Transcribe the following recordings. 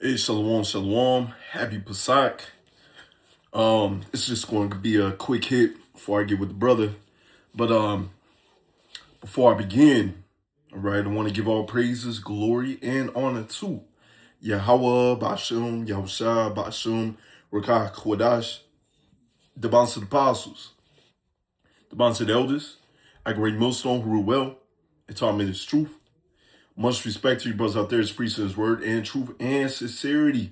Hey, shalom, shalom. Happy Pesach. It's just going to be a quick hit before I get with the brother. But before I begin, all right, I want to give all praises, glory, and honor to Yahweh, Bashum, Yahusha, Bashum, Rakah, Kwadash, the bonds of the apostles, the bonds of the elders, a great millstone who rule well, and taught me this truth. Much respect to you brothers out there, is preaching his word and truth and sincerity.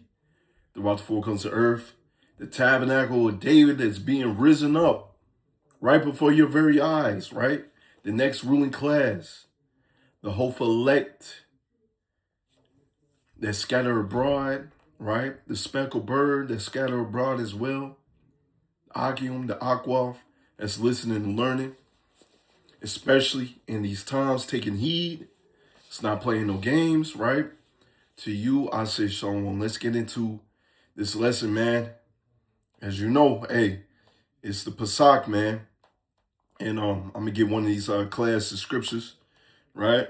Throughout the four corners of earth, the tabernacle of David that's being risen up right before your very eyes, right? The next ruling class, the hopeful elect that scatter abroad, right? The speckled bird that scatter abroad as well. Achium, the Aquaf that's listening and learning, especially in these times, taking heed. It's not playing no games, right? To you, I say shalom. Let's get into this lesson, man. As you know, hey, it's the Pesach, man. And I'm gonna get one of these class of scriptures, right?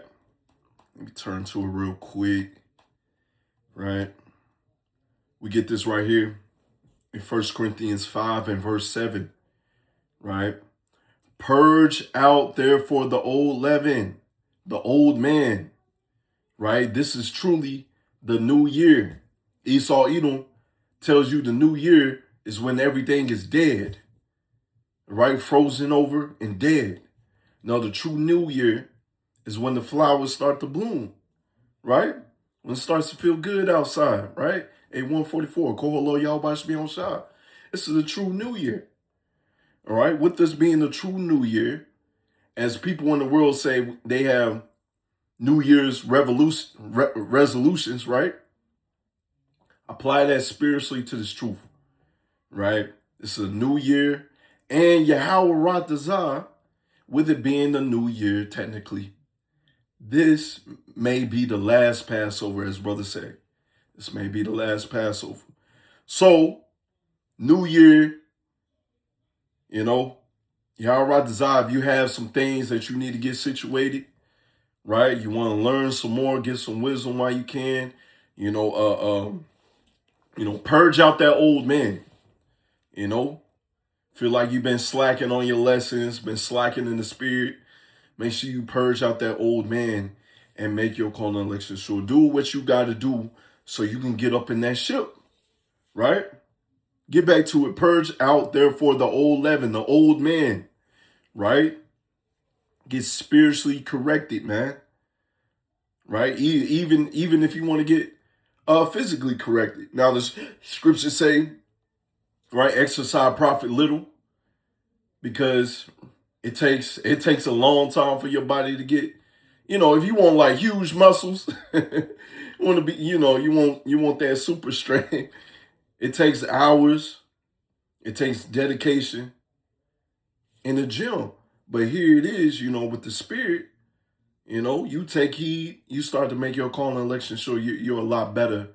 Let me turn to it real quick, right? We get this right here in 1 Corinthians 5 and verse 7, right? Purge out therefore the old leaven, the old man, right? This is truly the new year. Esau Edom tells you the new year is when everything is dead, right? Frozen over and dead. Now, the true new year is when the flowers start to bloom, right? When it starts to feel good outside, right? A144, Koholo Yahweh should be on shot. This is the true new year, all right? With this being the true new year, as people in the world say they have New Year's resolutions, right? Apply that spiritually to this truth, right? It's a new year, and Yahweh Ratazah, with it being the new year, technically, this may be the last Passover, as brother said. This may be the last Passover. So, new year, Yahweh Ratazah, if you have some things that you need to get situated, right? You want to learn some more, get some wisdom while you can, purge out that old man, feel like you've been slacking on your lessons, been slacking in the spirit. Make sure you purge out that old man and make your call and election sure. Do what you got to do so you can get up in that ship, right? Get back to it. Purge out, therefore, the old leaven, the old man, right? Get spiritually corrected, man, right? Even if you want to get physically corrected. Now, the scriptures say, right, exercise profit little, because it takes a long time for your body to get, if you want like huge muscles, you want to be, you want that super strength. It takes hours. It takes dedication in the gym. But here it is, with the spirit, you take heed, you start to make your call and election sure you're a lot better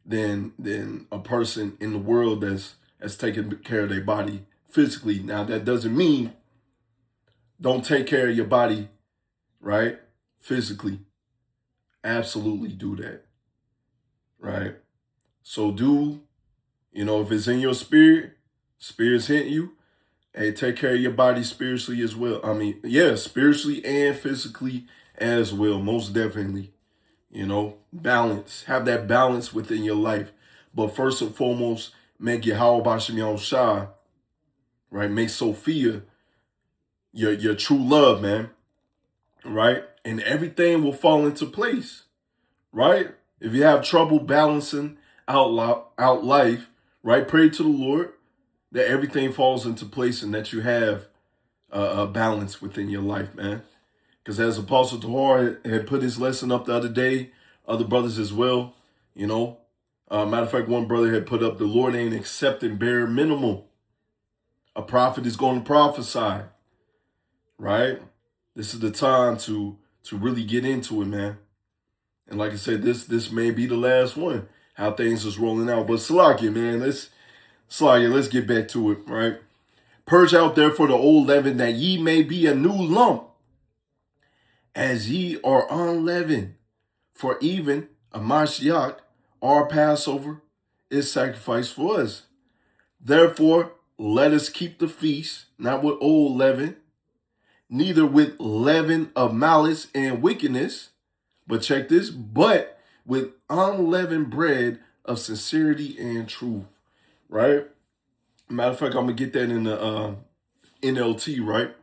than a person in the world that's taking care of their body physically. Now, that doesn't mean don't take care of your body, right? Physically. Absolutely do that, right? So if it's in your spirit's hitting you, hey, take care of your body spiritually as well. I mean, yeah, spiritually and physically as well, most definitely. Balance. Have that balance within your life. But first and foremost, make Yahweh Bashim Yahushua, right? Make Sophia your true love, man, right? And everything will fall into place, right? If you have trouble balancing out life, right? Pray to the Lord that everything falls into place and that you have a balance within your life, man. Because as Apostle Tahar had put his lesson up the other day, other brothers as well, matter of fact, one brother had put up, the Lord ain't accepting bare minimum. A prophet is going to prophesy, right? This is the time to really get into it, man. And like I said, this may be the last one, how things is rolling out. But Salakia, man, let's get back to it, right? Purge out therefore the old leaven, that ye may be a new lump, as ye are unleavened. For even a Mashiach our Passover is sacrificed for us. Therefore, let us keep the feast, not with old leaven, neither with leaven of malice and wickedness, but check this, but with unleavened bread of sincerity and truth, right? Matter of fact, I'm going to get that in the NLT, right?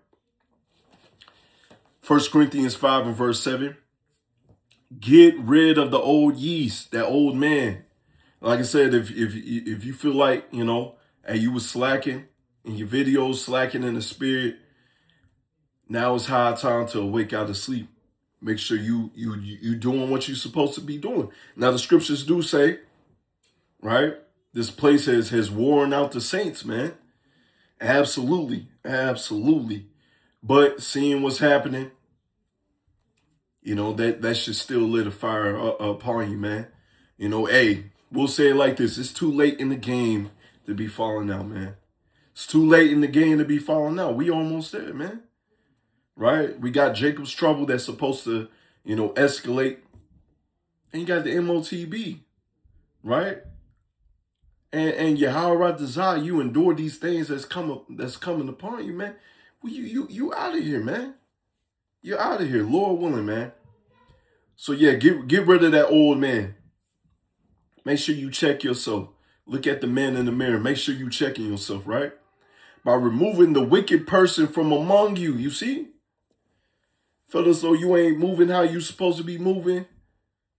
1 Corinthians 5 and verse 7. Get rid of the old yeast, that old man. Like I said, if you feel like, hey, you was slacking in your videos, slacking in the spirit, now it's high time to awake out of sleep. Make sure you doing what you're supposed to be doing. Now the scriptures do say, right? This place has worn out the saints, man. Absolutely, absolutely. But seeing what's happening, that should still lit a fire upon you, man. Hey, we'll say it like this: it's too late in the game to be falling out, man. It's too late in the game to be falling out. We almost there, man. Right? We got Jacob's trouble that's supposed to, escalate. And you got the MOTB, right? And Yahweh desire you endure these things that's coming upon you, man. Well, you out of here, man. You're out of here, Lord willing, man. So yeah, get rid of that old man. Make sure you check yourself. Look at the man in the mirror. Make sure you checking yourself, right? By removing the wicked person from among you. You see? Feel as though you ain't moving how you supposed to be moving.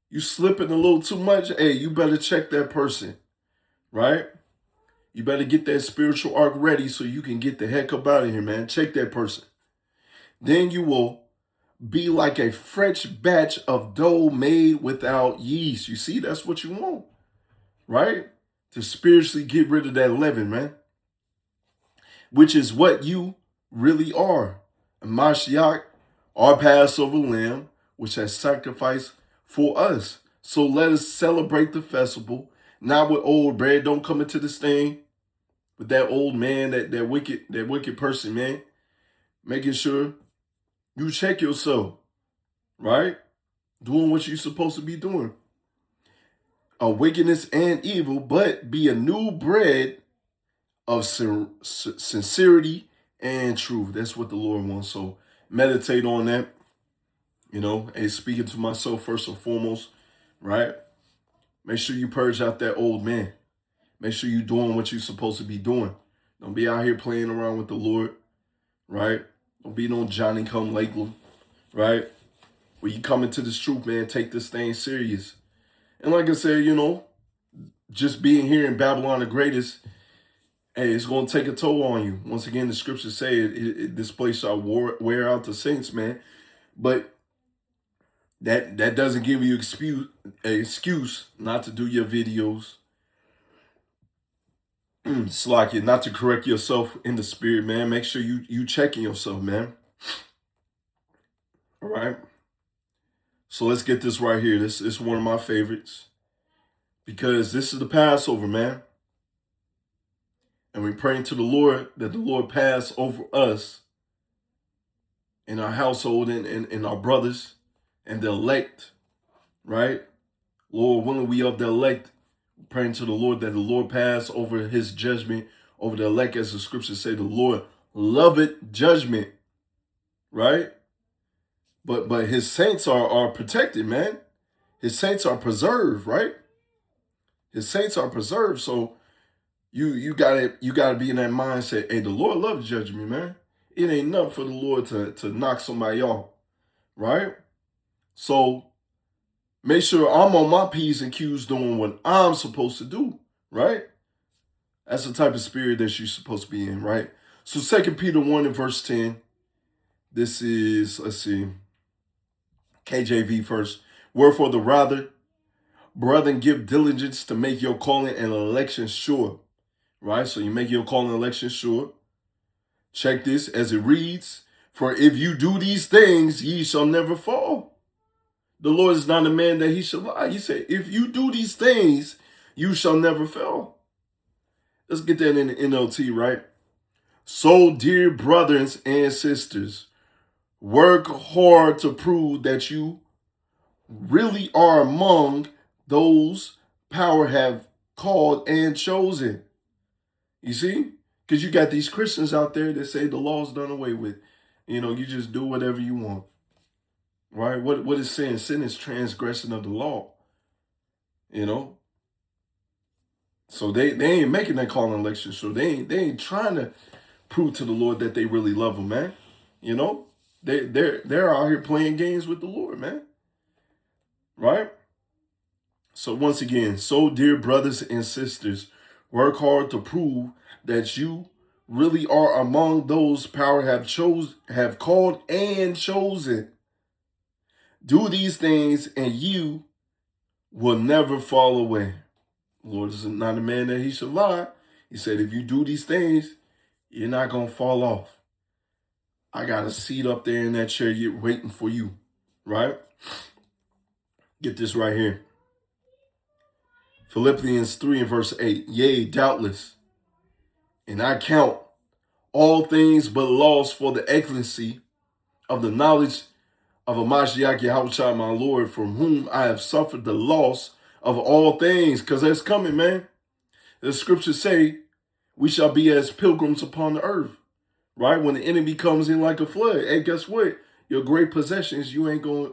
You slipping a little too much. Hey, you better check that person, right? You better get that spiritual arc ready so you can get the heck up out of here, man. Check that person. Then you will be like a fresh batch of dough made without yeast. You see, that's what you want, right? To spiritually get rid of that leaven, man. Which is what you really are. Mashiach, our Passover lamb, which has sacrificed for us. So let us celebrate the festival, not with old bread. Don't come into this thing with that old man, that wicked person, man. Making sure you check yourself, right? Doing what you're supposed to be doing. A wickedness and evil, but be a new bread of sincerity and truth. That's what the Lord wants. So meditate on that, and speaking to myself first and foremost, right? Make sure you purge out that old man. Make sure you're doing what you're supposed to be doing. Don't be out here playing around with the Lord, right? Don't be no Johnny come lately, right? When you come into this truth, man, take this thing serious. And like I said, just being here in Babylon the Greatest, hey, it's going to take a toll on you. Once again, the scriptures say this place shall wear out the saints, man. But that doesn't give you an excuse not to do your videos. Slack it, not to correct yourself in the spirit, man. Make sure you checking yourself, man. All right. So let's get this right here. This is one of my favorites because this is the Passover, man. And we're praying to the Lord that the Lord pass over us in our household and our brothers and the elect, right? Lord willing, we of the elect, praying to the Lord that the Lord pass over his judgment over the elect, as the scriptures say, the Lord loveth judgment, right? But his saints are protected, man. His saints are preserved, right? His saints are preserved. So you gotta be in that mindset. Hey, the Lord loves judgment, man. It ain't nothing for the Lord to knock somebody off, right? So make sure I'm on my P's and Q's doing what I'm supposed to do, right? That's the type of spirit that you're supposed to be in, right? So 2 Peter 1 and verse 10. This is, let's see, KJV first. Wherefore the rather, brethren, give diligence to make your calling and election sure, right? So you make your calling and election sure. Check this as it reads. For if you do these things, ye shall never fall. The Lord is not a man that he shall lie. He said, if you do these things, you shall never fail. Let's get that in the NLT, right? So, dear brothers and sisters, work hard to prove that you really are among those power have called and chosen. You see? Because you got these Christians out there that say the law's done away with. You just do whatever you want. Right? What is sin? Sin is transgression of the law. You know? So they ain't making that call and election. So they ain't trying to prove to the Lord that they really love him, man. You know? They're out here playing games with the Lord, man. Right? So once again, so dear brothers and sisters, work hard to prove that you really are among those power have called and chosen. Do these things and you will never fall away. The Lord is not a man that he should lie. He said, if you do these things, you're not going to fall off. I got a seat up there in that chair waiting for you, right? Get this right here. Philippians 3 and verse 8. Yea, doubtless, and I count all things but loss for the excellency of the knowledge of Mashiach Yahushua my Lord, from whom I have suffered the loss of all things. Because that's coming, man. The scriptures say we shall be as pilgrims upon the earth, right? When the enemy comes in like a flood. Hey, guess what? Your great possessions, you ain't going,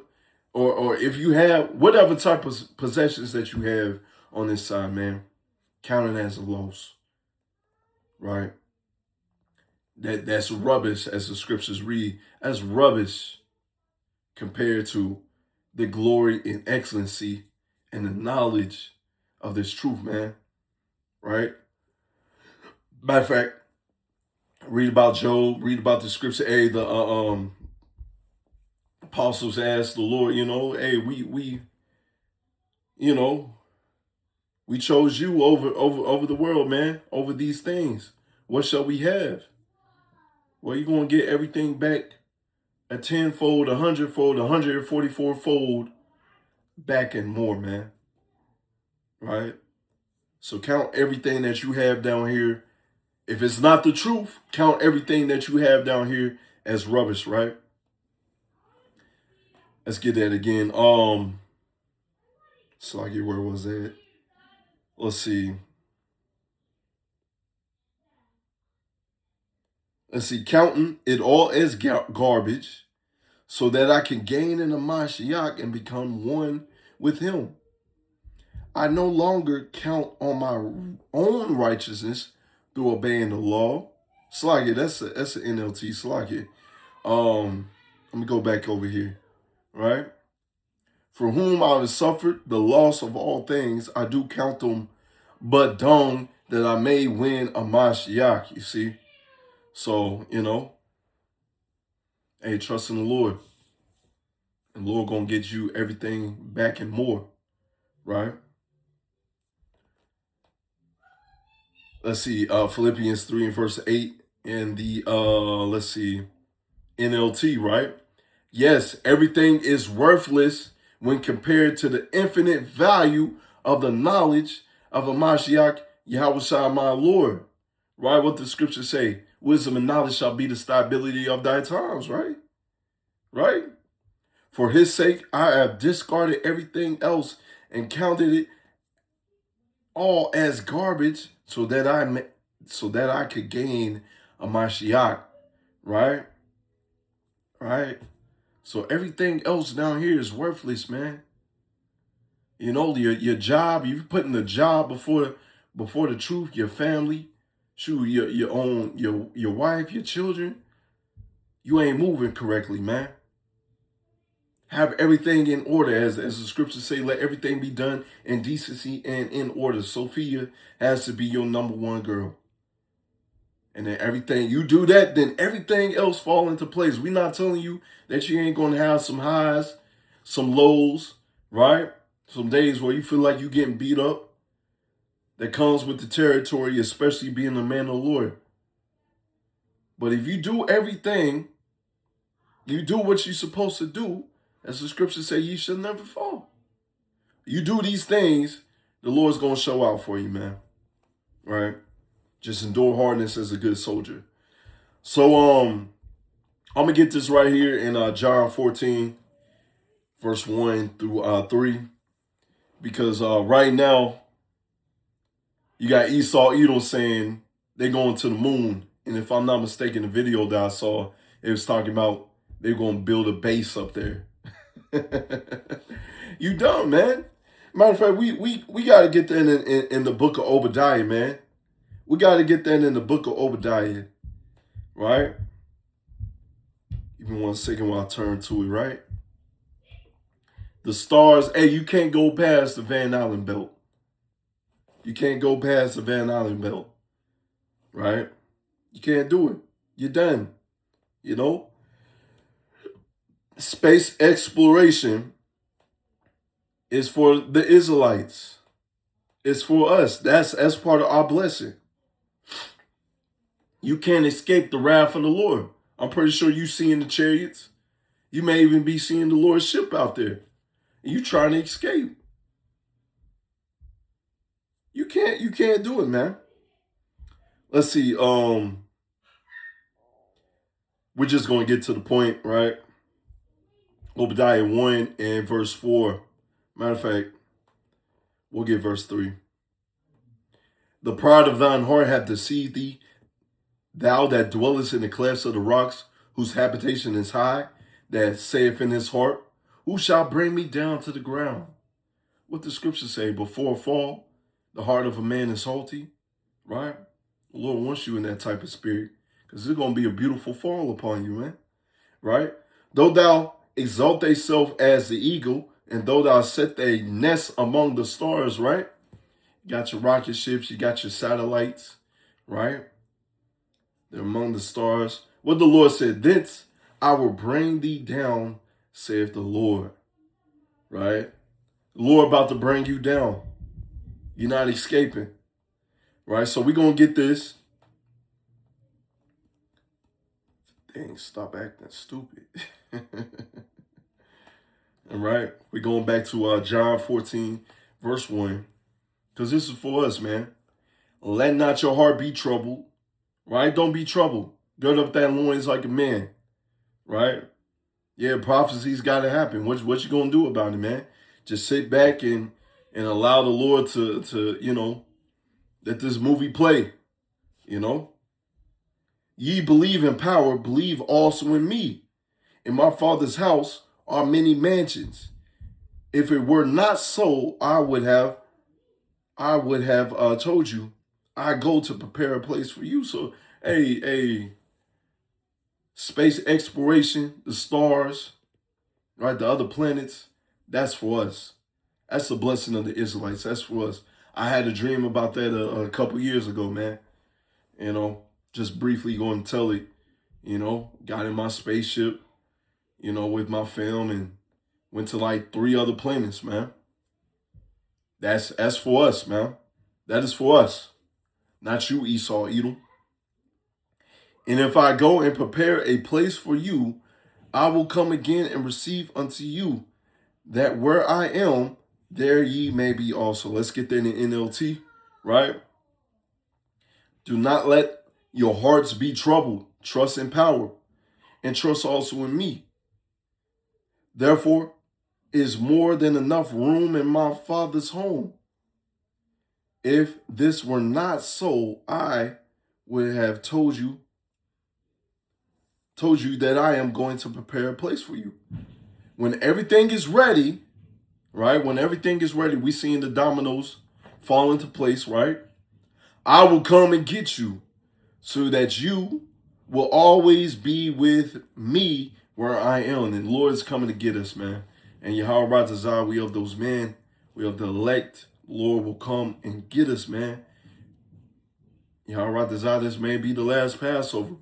or if you have whatever type of possessions that you have on this side, man, count it as a loss, right? That's rubbish, as the scriptures read. That's rubbish compared to the glory and excellency and the knowledge of this truth, man. Right? Matter of fact, read about Job, read about the scripture. Hey, the apostles asked the Lord, hey, you know, we chose you over the world, man, over these things. What shall we have? Well, you're going to get everything back a tenfold, 100-fold, 144-fold back and more, man. Right? So count everything that you have down here. If it's not the truth, count everything that you have down here as rubbish, right? Let's get that again. So I get where was that? Let's see. Counting it all as garbage so that I can gain in the Mashiach and become one with him. I no longer count on my own righteousness through obeying the law. Slaggy, that's an NLT slaggy. Let me go back over here, right? For whom I have suffered the loss of all things, I do count them but dung that I may win a Mashiach, you see? So, hey, trust in the Lord. And the Lord gonna get you everything back and more, right? Let's see, Philippians 3 and verse 8 and the, NLT, right? Yes, everything is worthless when compared to the infinite value of the knowledge of a Mashiach, Yahushua my Lord. Right? What the scriptures say, wisdom and knowledge shall be the stability of thy times, right? Right? For his sake, I have discarded everything else and counted it all as garbage so that I could gain a Mashiach, right? Right? So everything else down here is worthless, man. Your job, you putting the job before the truth, your family, shoot, your wife, your children, you ain't moving correctly, man. Have everything in order, as the scriptures say, let everything be done in decency and in order. Sophia has to be your number one girl. And then everything, you do that, then everything else fall into place. We're not telling you that you ain't going to have some highs, some lows, right? Some days where you feel like you're getting beat up. That comes with the territory, especially being a man of the Lord. But if you do everything, you do what you're supposed to do, as the scriptures say, you should never fall. You do these things, the Lord's going to show out for you, man. Right? Just endure hardness as a good soldier. So, I'm going to get this right here in John 14, verse 1 through 3. Because right now, You got Esau Edom saying they're going to the moon. And if I'm not mistaken, the video that I saw, it was talking about they're going to build a base up there. You dumb, man. Matter of fact, we got to get that in the book of Obadiah, man. We got to get that in the book of Obadiah, right? Give me 1 second while I turn to it, right? The stars, hey, you can't go past the Van Allen belt. You can't go past the Van Allen belt, right? You can't do it. You're done, you know? Space exploration is for the Israelites. It's for us. That's part of our blessing. You can't escape the wrath of the Lord. I'm pretty sure you seeing the chariots. You may even be seeing the Lord's ship out there. And you trying to escape. You can't do it, man. Let's see. We're just gonna get to the point, right? Obadiah 1 and verse 4. Matter of fact, we'll get verse 3. The pride of thine heart hath deceived thee, thou that dwellest in the clefts of the rocks, whose habitation is high, that saith in his heart, who shall bring me down to the ground? What the scriptures say, before a fall, the heart of a man is haughty, right? The Lord wants you in that type of spirit, because it's going to be a beautiful fall upon you, man, right? Though thou exalt thyself as the eagle, and though thou set thy nest among the stars, right? You got your rocket ships, you got your satellites, right? They're among the stars. What the Lord said, thence I will bring thee down, saith the Lord, right? The Lord about to bring you down. You're not escaping, right? So we're going to get this. Dang, stop acting stupid. All right, we're going back to John 14, verse 1, because this is for us, man. Let not your heart be troubled, right? Don't be troubled. Gird up that loins like a man, right? Yeah, prophecies got to happen. What you going to do about it, man? Just sit back and allow the Lord to let this movie play, you know? Ye believe in power, believe also in me. In my Father's house are many mansions. If it were not so, I would have told you, I go to prepare a place for you. So, hey, space exploration, the stars, right, the other planets, that's for us. That's the blessing of the Israelites. That's for us. I had a dream about that a couple years ago, man. You know, just briefly going to tell it, got in my spaceship, with my film and went to like 3 other planets, man. That's for us, man. That is for us. Not you, Esau, Edom. And if I go and prepare a place for you, I will come again and receive unto you, that where I am, there ye may be also. Let's get that in the NLT, right? Do not let your hearts be troubled. Trust in power, and trust also in me. Therefore, is more than enough room in my Father's home. If this were not so, I would have told you that I am going to prepare a place for you. When everything is ready, right? When everything is ready, we seeing the dominoes fall into place, right? I will come and get you so that you will always be with me where I am. And the Lord is coming to get us, man. And Yahweh Ratazah, we of those men, we of the elect. Lord will come and get us, man. Yahweh Ratazah, this may be the last Passover.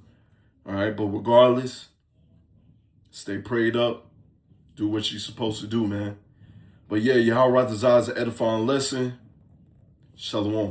All right, but regardless, stay prayed up. Do what you're supposed to do, man. But yeah, Yahweh Ratazah is an edifying lesson. Shalom.